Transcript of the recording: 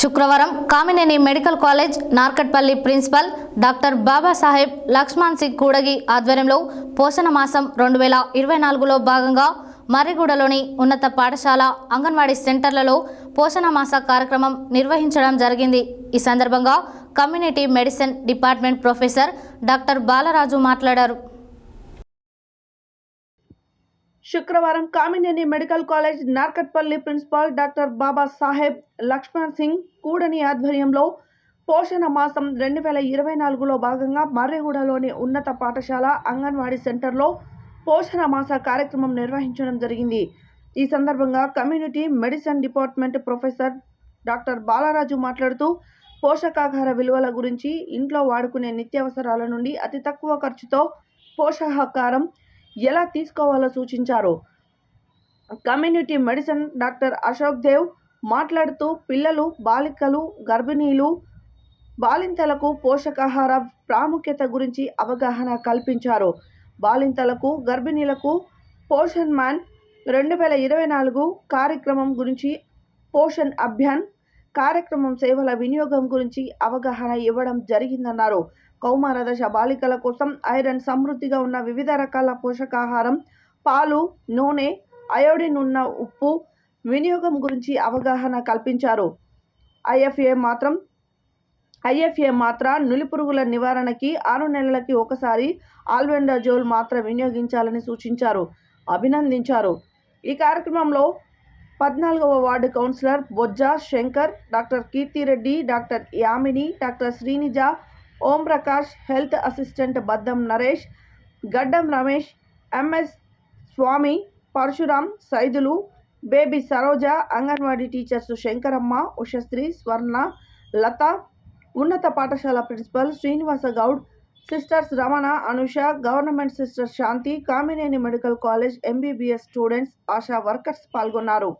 శుక్రవారం Kamineni medical college Narketpally principal doctor Babasaheb Laxman Singh Kudagi ఆధ్వర్యంలో పోషణ మాసం 2024లో భాగంగా మర్రిగూడలోని ఉన్నత పాఠశాల అంగన్వాడీ సెంటర్లలో పోషణ మాస కార్యక్రమం నిర్వహించడం జరిగింది। ఈ సందర్భంగా community medicine department professor doctor Balaraju మాట్లాడారు। శుక్రవారం Kamineni medical college Narketpally principal doctor Babasaheb Laxman Singh Kudagi ఆధ్వర్యంలో పోషణ మాసం 2024లో భాగంగా మర్రిగూడలోని ఉన్నత పాఠశాల అంగన్వాడీ సెంటర్లో పోషణ మాస కార్యక్రమం నిర్వహించడం జరిగింది। ఈ సందర్భంగా community medicine department professor doctor Balaraju మాట్లాడుతూ పోషకాహార విలువల గురించి, ఇంట్లో వాడుకునే నిత్యావసరాల నుండి అతి తక్కువ ఖర్చుతో పోషకాహారం ఎలా తీసుకోవాలో సూచించారు। Community medicine doctor Ashok Dev మాట్లాడుతూ పిల్లలు, బాలికలు, గర్భిణీలు, బాలింతలకు పోషకాహార ప్రాముఖ్యత గురించి అవగాహన కల్పించారు। బాలింతలకు, గర్భిణీలకు పోషణ్ మాన్ 2024 కార్యక్రమం గురించి, పోషణ్ అభియాన్ కార్యక్రమం సేవల వినియోగం గురించి అవగాహన ఇవ్వడం జరిగిందన్నారు। కౌమార దశ బాలికల కోసం ఐరన్ సమృద్ధిగా ఉన్న వివిధ రకాల పోషకాహారం, పాలు, నూనె, అయోడిన్ ఉన్న ఉప్పు వినియోగం గురించి అవగాహన కల్పించారు। ఐఎఫ్ఏ మాత్ర నులిపురుగుల నివారణకి 6 నెలలకి ఒకసారి ఆల్బెండజోల్ మాత్ర వినియోగించాలని సూచించారు, అభినందించారు। ఈ కార్యక్రమంలో 14వ ward councillor Bojja Shankar, doctor Keerthireddy, doctor Yamini, doctor Srinija, Om Prakash, health assistant Baddam Naresh, Gaddam Ramesh, M S Swamy, Parashuram, Saidulu, Baby Saroja, anganwadi teachers Shankaramma, Ushasri, Swarna, Latha, ఉన్నత పాఠశాల principal Srinivasa Goud, sisters Ramana, Anusha, government sister Shanti, Kamineni medical college MBBS students, ASHA workers పాల్గొన్నారు।